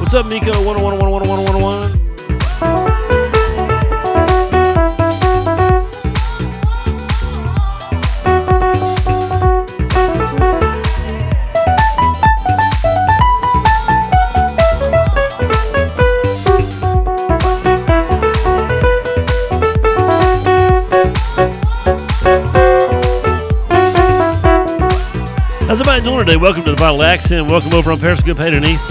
What's up, Miko? 101. How's everybody doing today? Welcome to the Vital Accent. Welcome over on Periscope. Hey, Denise.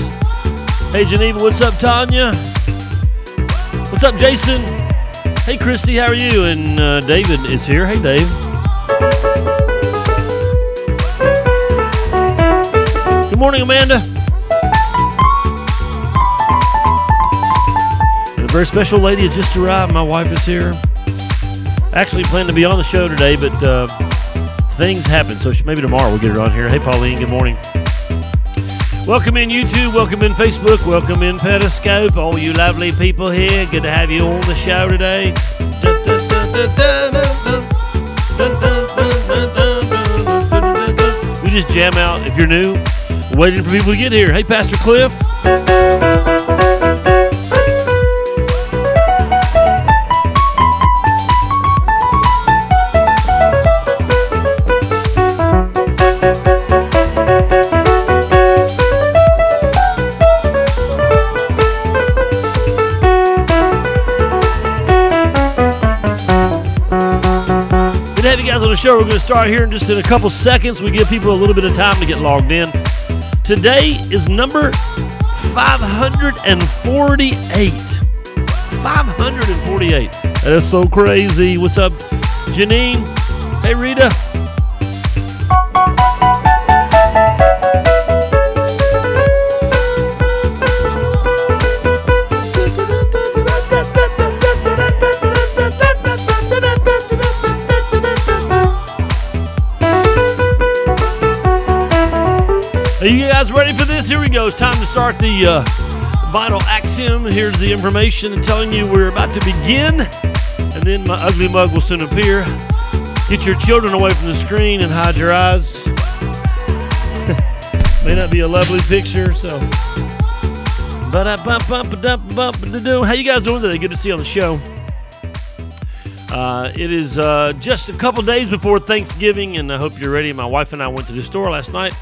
Hey, Geneva. What's up, Tanya? What's up, Jason? Hey, Christy. How are you? And David is here. Hey, Dave. Good morning, Amanda. And a very special lady has just arrived. My wife is here. Actually planned to be on the show today, but things happen, so maybe tomorrow we'll get her on here. Hey, Pauline, good morning. Welcome in YouTube, welcome in Facebook, welcome in Periscope, all you lovely people here. Good to have you on the show today. We just jam out if you're new, waiting for people to get here. Hey, Pastor Cliff. Show. We're going to start here in just in a couple seconds. We give people a little bit of time to get logged in. Today is number 548. 548. That is so crazy. What's up, Janine? Hey, Rita. Are you guys ready for this? Here we go. It's time to start the Vital Axiom. Here's the information and telling you we're about to begin. And then my ugly mug will soon appear. Get your children away from the screen and hide your eyes. May not be a lovely picture, so. How you guys doing today? Good to see you on the show. It is just a couple days before Thanksgiving, and I hope you're ready. My wife and I went to the store last night.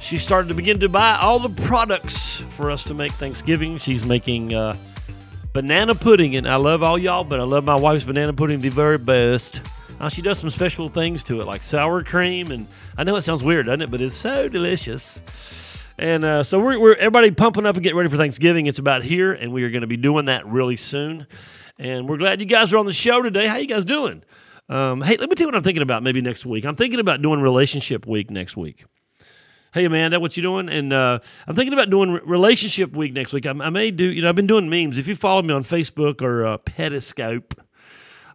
She started to begin to buy all the products for us to make Thanksgiving. She's making banana pudding, and I love all y'all, but I love my wife's banana pudding the very best. She does some special things to it, like sour cream, and I know it sounds weird, doesn't it? But it's so delicious. And so we're everybody pumping up and getting ready for Thanksgiving. It's about here, and we are going to be doing that really soon. And we're glad you guys are on the show today. How you guys doing? Hey, let me tell you what I'm thinking about maybe next week. I'm thinking about doing Relationship Week next week. Hey, Amanda, what you doing? And I'm thinking about doing Relationship Week next week. I may do, I've been doing memes. If you follow me on Facebook or Periscope,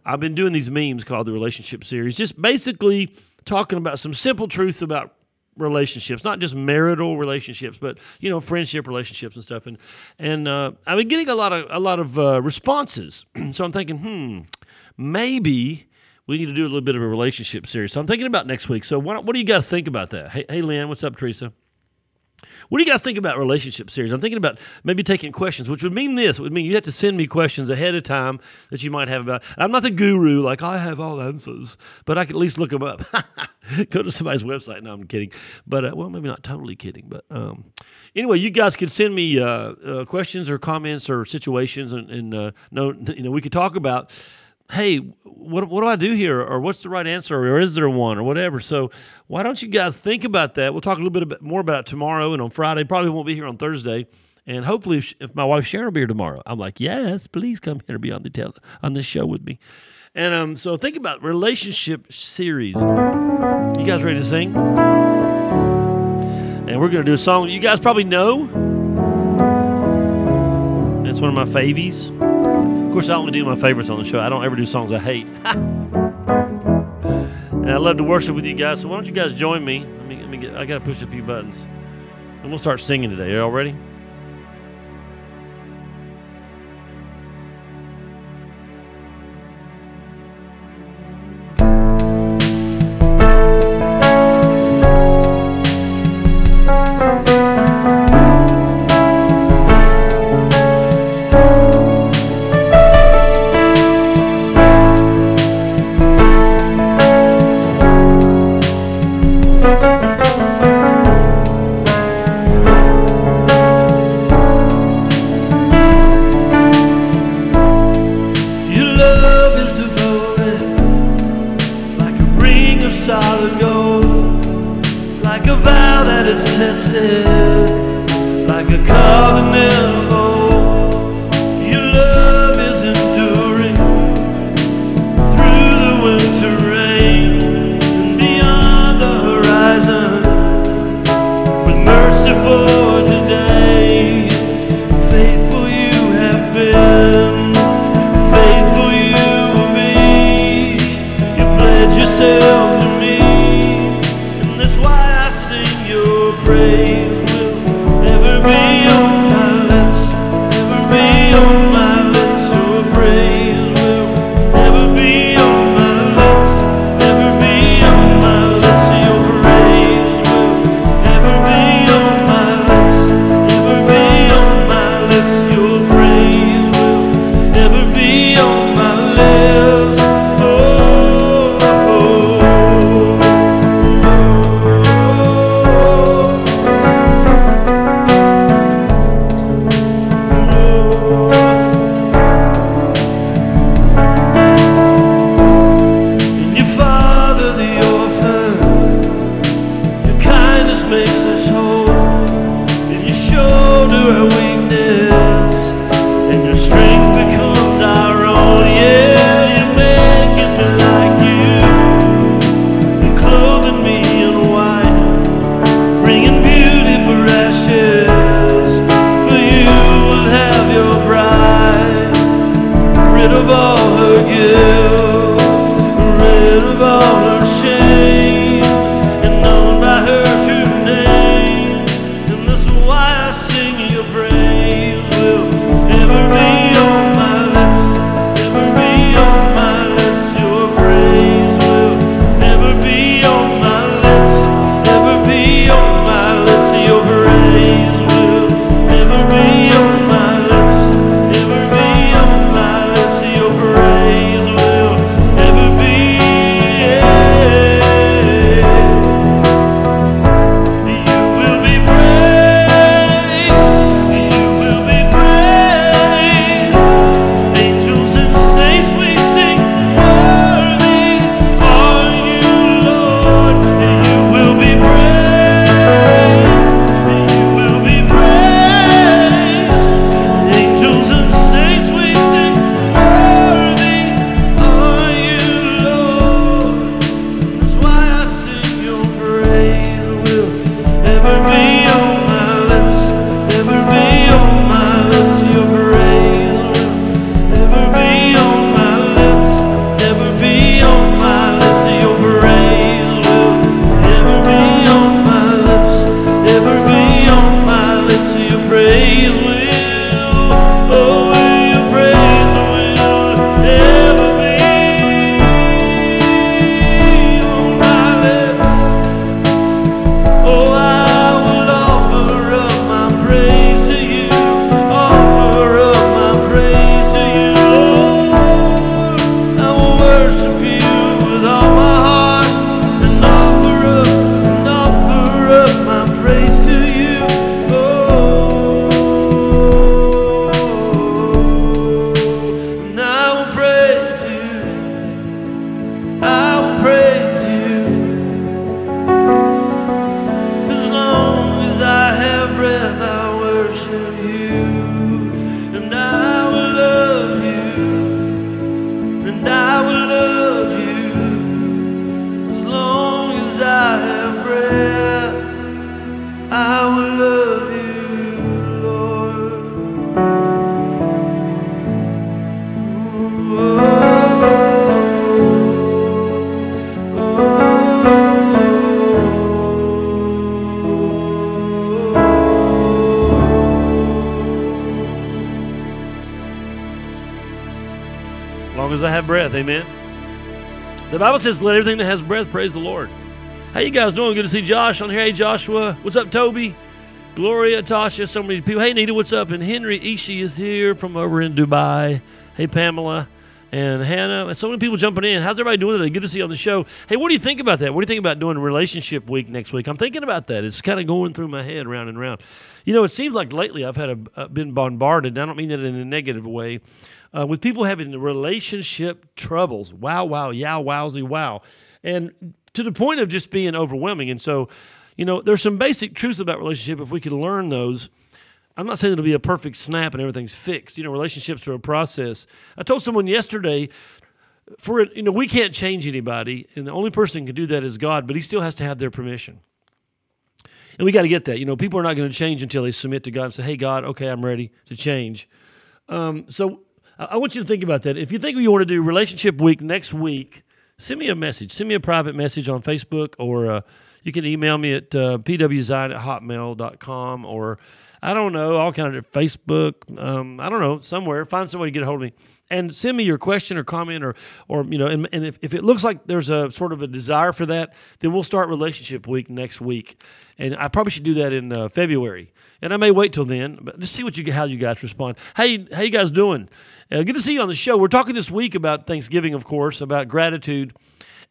I've been doing these memes called the Relationship Series, just basically talking about some simple truths about relationships, not just marital relationships, but, friendship relationships and stuff. And I've been getting a lot of responses. So I'm thinking, maybe we need to do a little bit of a relationship series. So I'm thinking about next week. So what do you guys think about that? Hey, Lynn, what's up, Teresa? What do you guys think about relationship series? I'm thinking about maybe taking questions, which would mean this. It would mean you have to send me questions ahead of time that you might have about. I'm not the guru, like I have all answers, but I can at least look them up. Go to somebody's website. No, I'm kidding. But, well, maybe not totally kidding. But anyway, you guys could send me questions or comments or situations, and we could talk about, hey, what do I do here? Or what's the right answer? Or is there one? Or whatever. So why don't you guys think about that? We'll talk a little bit more about it tomorrow and on Friday. Probably won't be here on Thursday. And hopefully if my wife Sharon will be here tomorrow, I'm like, yes, please come here and be on this show with me. And so think about relationship series. You guys ready to sing? And we're going to do a song you guys probably know. It's one of my favies. Of course, I only do my favorites on the show. I don't ever do songs I hate. And I love to worship with you guys. So why don't you guys join me? I got to push a few buttons. And we'll start singing today. Are y'all ready? love that never old. Your love is enduring through the winter rain and beyond the horizon. With mercy for today, faithful you have been, faithful you will be. You pledge yourself to me, and that's why I sing your praise. Will ever be on my lips, ever be on my lips. Your praise will ever be on my lips, ever be on my lips. Your praise will ever be on my lips, ever be on my lips. Your praise will ever be on my lips. Oh, oh, and you father the orphan, your kindness makes us whole, and you shoulder our weakness, and your strength becomes our own. Yeah, you're making me like you, and clothing me in white, bringing beauty for ashes. For you will have your bride, rid of all her guilt, rid of all her shame, and known by her true name. And that's why I sing your praise. Will ever be on my lips, ever be on my lips. Your praise will ever be on my lips, ever be on my lips. Your praise will ever be on my lips, ever be on my lips. Your praise will ever be. You will be praised, you will be praised. Angels and saints we sing, worthy are you, Lord. You will be praised, you will be praised. Angels and saints we sing, worthy are you, Lord. That's why I sing your praise. Will ever be on my lips, ever be on my lips. Your praise will ever be on my lips, ever be on my lips. Your praise will ever be on my lips, ever be on my lips. Your praise will, oh, your praise will ever be on my lips. Oh, I will offer up my praise to you, offer up my praise to you, Lord. I will worship you with all my heart, and offer up my praise to you. Oh, and I will praise you, I will praise you. As long as I have breath, I worship you, and I will love you, and I will love you. As long as I have breath, I will love you, Lord. As long as I have breath, amen. The Bible says, let everything that has breath praise the Lord. How you guys doing? Good to see Josh on here. Hey, Joshua. What's up, Toby? Gloria, Tasha, so many people. Hey, Nita, what's up? And Henry Ishi is here from over in Dubai. Hey, Pamela and Hannah. And so many people jumping in. How's everybody doing today? Good to see you on the show. Hey, what do you think about that? What do you think about doing Relationship Week next week? I'm thinking about that. It's kind of going through my head round and round. You know, it seems like lately I've had been bombarded, and I don't mean that in a negative way, with people having relationship troubles. Wow, wow, yow, wowsy, wow. And to the point of just being overwhelming. And so, you know, there's some basic truths about relationship. If we could learn those, I'm not saying it'll be a perfect snap and everything's fixed. Relationships are a process. I told someone yesterday, we can't change anybody, and the only person who can do that is God, but he still has to have their permission. And we got to get that. People are not going to change until they submit to God and say, hey, God, okay, I'm ready to change. So I want you to think about that. If you think you want to do Relationship Week next week, send me a message. Send me a private message on Facebook, or you can email me at pwzion@hotmail.com, or I don't know, all kind of Facebook, I don't know, somewhere. Find somebody to get a hold of me. And send me your question or comment, or and if it looks like there's a sort of a desire for that, then we'll start Relationship Week next week. And I probably should do that in February. And I may wait till then, but just see how you guys respond. Hey, how you guys doing? Good to see you on the show. We're talking this week about Thanksgiving, of course, about gratitude.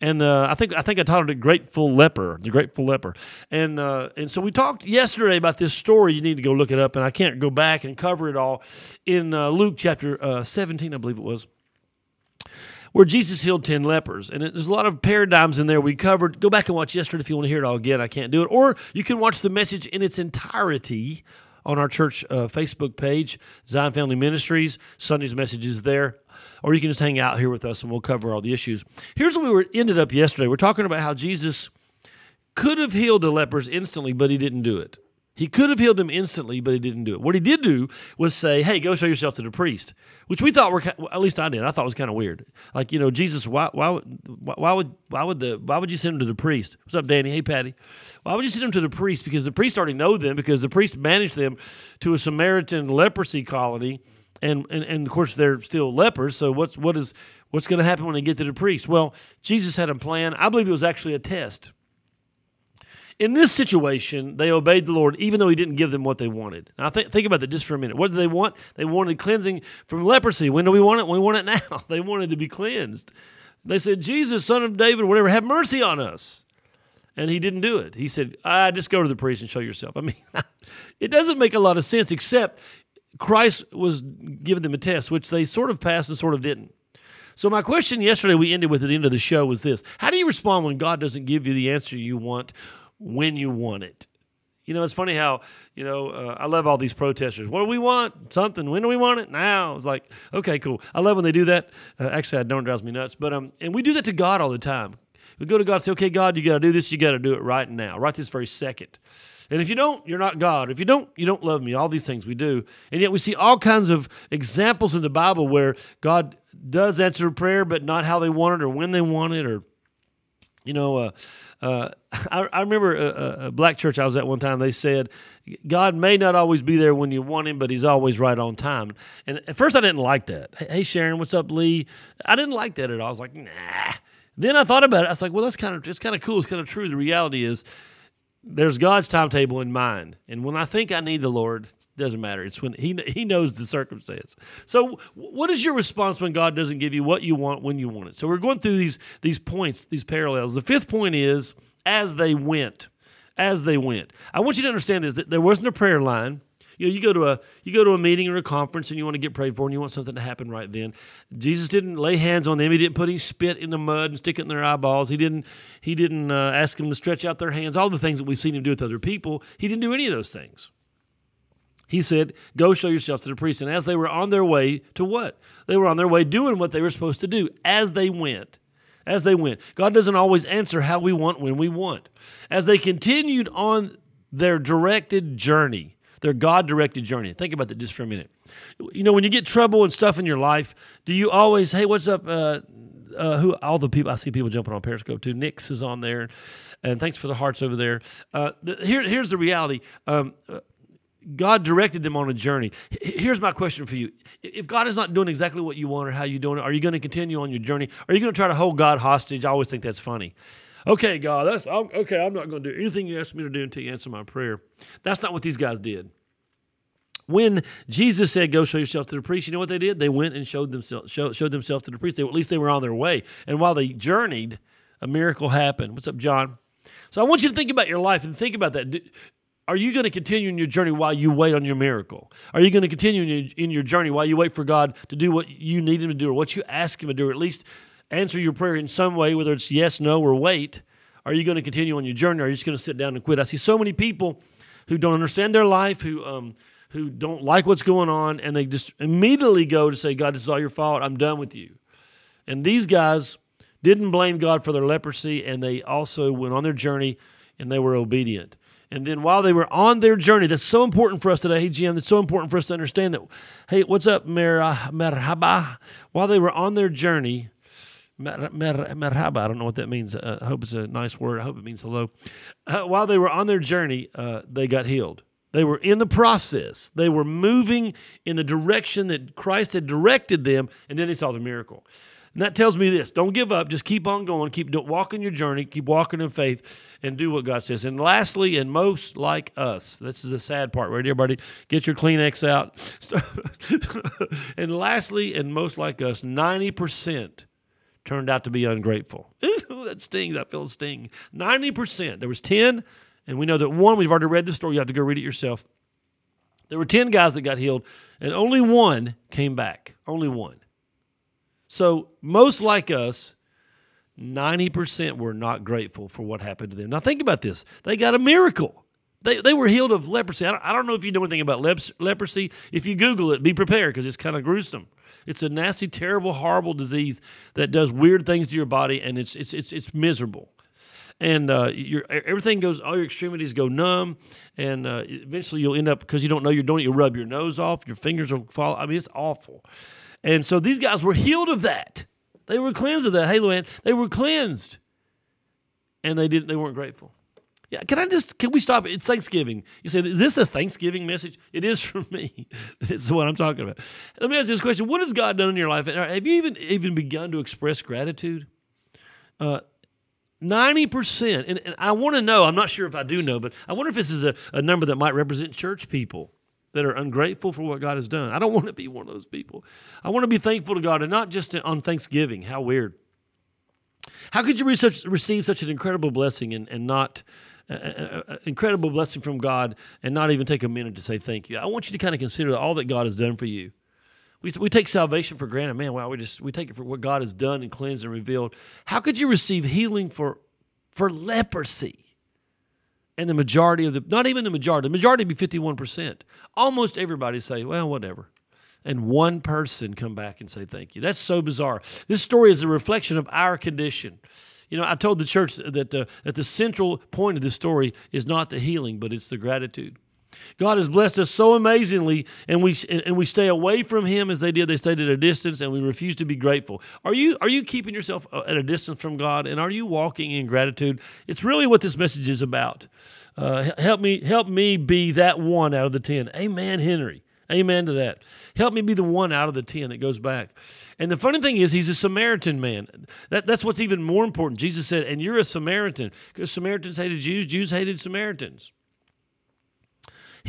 And I think I titled it "Grateful Leper," the Grateful Leper. And so we talked yesterday about this story. You need to go look it up, and I can't go back and cover it all in Luke chapter 17, I believe it was, where Jesus healed 10 lepers. And there's a lot of paradigms in there we covered. Go back and watch yesterday if you want to hear it all again. I can't do it. Or you can watch the message in its entirety on our church Facebook page, Zion Family Ministries. Sunday's message is there. Or you can just hang out here with us and we'll cover all the issues. Here's what we ended up yesterday. We're talking about how Jesus could have healed the lepers instantly, but he didn't do it. He could have healed them instantly, but he didn't do it. What he did do was say, hey, go show yourself to the priest, which we thought at least I did. I thought it was kind of weird. Like, Jesus, why would you send him to the priest? What's up, Danny? Hey, Patty. Why would you send him to the priest? Because the priest already know them, because the priest managed them to a Samaritan leprosy colony. And of course, they're still lepers, so what's going to happen when they get to the priest? Well, Jesus had a plan. I believe it was actually a test. In this situation, they obeyed the Lord, even though he didn't give them what they wanted. Now, think about that just for a minute. What did they want? They wanted cleansing from leprosy. When do we want it? We want it now. They wanted to be cleansed. They said, Jesus, son of David, whatever, have mercy on us. And he didn't do it. He said, just go to the priest and show yourself. I mean, it doesn't make a lot of sense, except Christ was giving them a test, which they sort of passed and sort of didn't. So my question yesterday, we ended with at the end of the show, was this. How do you respond when God doesn't give you the answer you want when you want it? It's funny how, I love all these protesters. What do we want? Something. When do we want it? Now. It's like, okay, cool. I love when they do that. Actually, I don't, it drives me nuts. But and we do that to God all the time. We go to God and say, okay, God, you got to do this. You got to do it right now, right this very second. And if you don't, you're not God. If you don't love me. All these things we do. And yet we see all kinds of examples in the Bible where God does answer prayer, but not how they want it or when they want it. Or, I remember a black church I was at one time, they said, God may not always be there when you want him, but he's always right on time. And at first I didn't like that. Hey, Sharon, what's up, Lee? I didn't like that at all. I was like, nah. Then I thought about it. I was like, well, it's kind of cool. It's kind of true. The reality is, there's God's timetable in mind. And when I think I need the Lord, it doesn't matter. It's when He knows the circumstance. So what is your response when God doesn't give you what you want when you want it? So we're going through these points, these parallels. The fifth point is, as they went. As they went. I want you to understand is that there wasn't a prayer line. You go to a meeting or a conference and you want to get prayed for and you want something to happen right then. Jesus didn't lay hands on them. He didn't put any spit in the mud and stick it in their eyeballs. He didn't ask them to stretch out their hands. All the things that we've seen him do with other people. He didn't do any of those things. He said, go show yourself to the priest. And as they were on their way to what? They were on their way doing what they were supposed to do as they went. As they went. God doesn't always answer how we want when we want. As they continued on their directed journey, their God-directed journey. Think about that just for a minute. When you get trouble and stuff in your life, do you always, hey, what's up? All the people, I see people jumping on Periscope too. Nix is on there, and thanks for the hearts over there. Here's the reality. God directed them on a journey. Here's my question for you. If God is not doing exactly what you want or how you're doing it, are you going to continue on your journey? Are you going to try to hold God hostage? I always think that's funny. Okay, God, I'm not going to do anything you ask me to do until you answer my prayer. That's not what these guys did. When Jesus said, go show yourself to the priest, you know what they did? They went and showed themselves to the priest. At least they were on their way. And while they journeyed, a miracle happened. What's up, John? So I want you to think about your life and think about that. Are you going to continue in your journey while you wait on your miracle? Are you going to continue in your journey while you wait for God to do what you need him to do or what you ask him to do, or at least answer your prayer in some way, whether it's yes, no, or wait? Are you going to continue on your journey, or are you just going to sit down and quit? I see so many people who don't understand their life, who who don't like what's going on, and they just immediately go to say, God, this is all your fault. I'm done with you. And these guys didn't blame God for their leprosy, and they also went on their journey, and they were obedient. And then while they were on their journey, that's so important for us today. Hey, Jim, it's so important for us to understand that, hey, what's up, merhaba? While they were on their journey, merhaba, I don't know what that means. I hope it's a nice word. I hope it means hello. While they were on their journey, they got healed. They were in the process. They were moving in the direction that Christ had directed them, and then they saw the miracle. And that tells me this: don't give up. Just keep on going. Keep walking your journey. Keep walking in faith, and do what God says. And lastly, and most like us, this is the sad part, right? Everybody, get your Kleenex out. And lastly, and most like us, 90% turned out to be ungrateful. Ooh, that stings. I feel a sting. 90%. There was 10. And we know that one, we've already read the story. You have to go read it yourself. There were 10 guys that got healed, and only one came back. Only one. So most like us, 90% were not grateful for what happened to them. Now think about this. They got a miracle. They were healed of leprosy. I don't know if you know anything about leprosy. If you Google it, be prepared because it's kind of gruesome. It's a nasty, terrible, horrible disease that does weird things to your body, and it's miserable. And everything goes, all your extremities go numb, and eventually you'll end up, because you don't know you're doing it, you'll rub your nose off, your fingers will fall. I mean, it's awful. And so these guys were healed of that. They were cleansed of that. Hey, Luann, they were cleansed, and they weren't grateful. Yeah, can we stop? It's Thanksgiving. You say, is this a Thanksgiving message? It is for me. It's what I'm talking about. Let me ask you this question: what has God done in your life? Have you even begun to express gratitude? 90%, and I want to know, I'm not sure if I do know, but I wonder if this is a number that might represent church people that are ungrateful for what God has done. I don't want to be one of those people. I want to be thankful to God, and not just on Thanksgiving. How weird. How could you receive such an incredible blessing and not incredible blessing from God and not even take a minute to say thank you? I want you to kind of consider all that God has done for you. We take salvation for granted. Man, wow, we take it for what God has done and cleansed and revealed. How could you receive healing for leprosy? And the majority not even the majority would be 51%. Almost everybody say, well, whatever. And one person come back and say thank you. That's so bizarre. This story is a reflection of our condition. You know, I told the church that the central point of this story is not the healing, but it's the gratitude. God has blessed us so amazingly, and we stay away from Him as they did. They stayed at a distance, and we refuse to be grateful. Are you keeping yourself at a distance from God, and are you walking in gratitude? It's really what this message is about. Help me be that one out of the 10. Amen, Henry. Amen to that. Help me be the one out of the 10 that goes back. And the funny thing is, he's a Samaritan man. That's what's even more important. Jesus said, and you're a Samaritan, because Samaritans hated Jews, Jews hated Samaritans.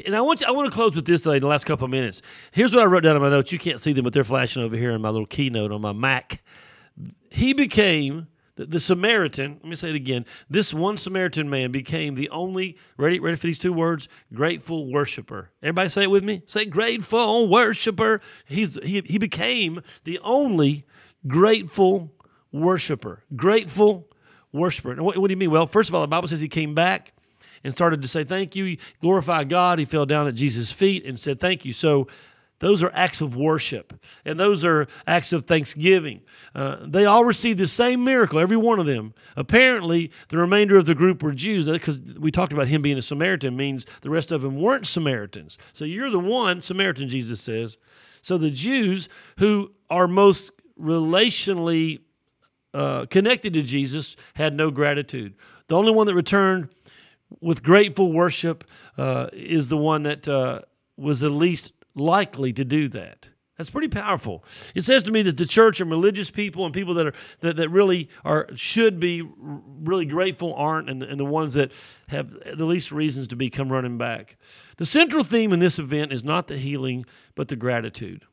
And I want to close with this today in the last couple of minutes. Here's what I wrote down in my notes. You can't see them, but they're flashing over here in my little keynote on my Mac. He became, the Samaritan, let me say it again, this one Samaritan man became the only, ready for these two words, grateful worshiper. Everybody say it with me? Say grateful worshiper. He became the only grateful worshiper. Grateful worshiper. And what do you mean? Well, first of all, the Bible says he came back and started to say thank you. He glorified God. He fell down at Jesus' feet and said thank you. So those are acts of worship, and those are acts of thanksgiving. They all received the same miracle, every one of them. Apparently, the remainder of the group were Jews, because we talked about him being a Samaritan means the rest of them weren't Samaritans. So you're the one Samaritan, Jesus says. So the Jews, who are most relationally connected to Jesus, had no gratitude. The only one that returned with grateful worship is the one that was the least likely to do that. That's pretty powerful. It says to me that the church and religious people and people that really should be really grateful aren't, and the ones that have the least reasons to be come running back. The central theme in this event is not the healing, but the gratitude.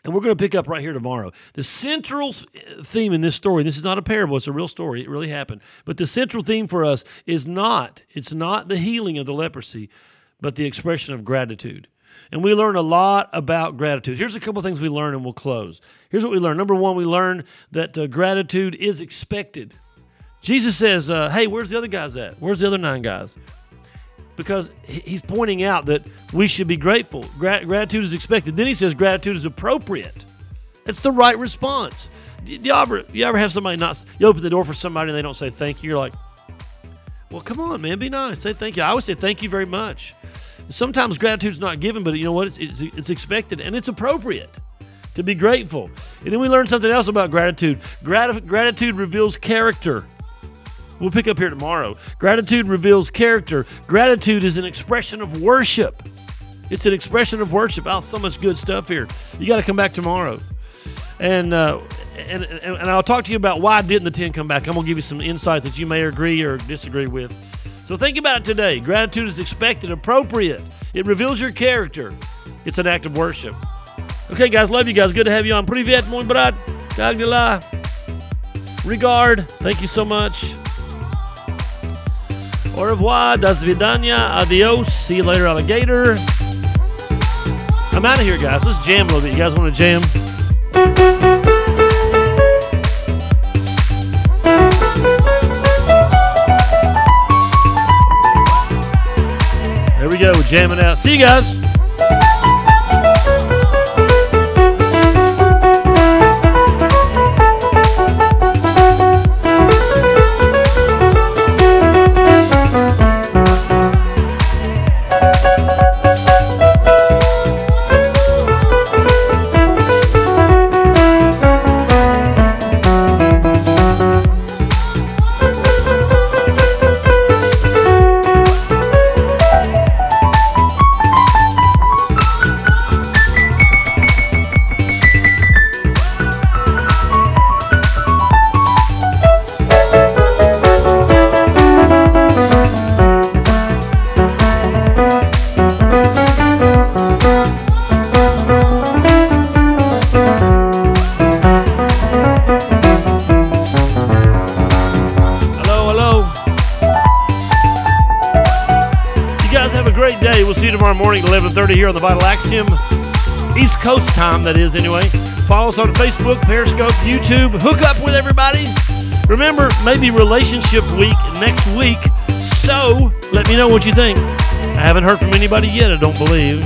And we're going to pick up right here tomorrow. The central theme in this story, this is not a parable, it's a real story, it really happened. But the central theme for us is not the healing of the leprosy, but the expression of gratitude. And we learn a lot about gratitude. Here's a couple of things we learn, and we'll close. Here's what we learn. Number one, we learn that gratitude is expected. Jesus says, hey, where's the other guys at? Where's the other 9 guys? because he's pointing out that we should be grateful. Gratitude is expected. Then he says gratitude is appropriate. It's the right response. You ever have somebody you open the door for somebody and they don't say thank you? You're like, well, come on, man, be nice. Say thank you. I always say thank you very much. Sometimes gratitude's not given, but you know what? It's expected and it's appropriate to be grateful. And then we learn something else about gratitude. Gratitude reveals character. We'll pick up here tomorrow. Gratitude reveals character. Gratitude is an expression of worship. It's an expression of worship. Oh, so much good stuff here. You got to come back tomorrow. And I'll talk to you about why didn't the 10 come back. I'm going to give you some insight that you may agree or disagree with. So think about it today. Gratitude is expected, appropriate. It reveals your character. It's an act of worship. Okay, guys, love you guys. Good to have you on. Privyet, mój brat. Kagila. Regard. Thank you so much. Au revoir. Do svidania. Adios. See you later, alligator. I'm out of here, guys. Let's jam a little bit. You guys want to jam? There we go. We're jamming out. See you guys. Great day. We'll see you tomorrow morning at 11:30 here on the Vital Axiom. East Coast time, that is, anyway. Follow us on Facebook, Periscope, YouTube. Hook up with everybody. Remember, maybe relationship week next week. So, let me know what you think. I haven't heard from anybody yet, I don't believe.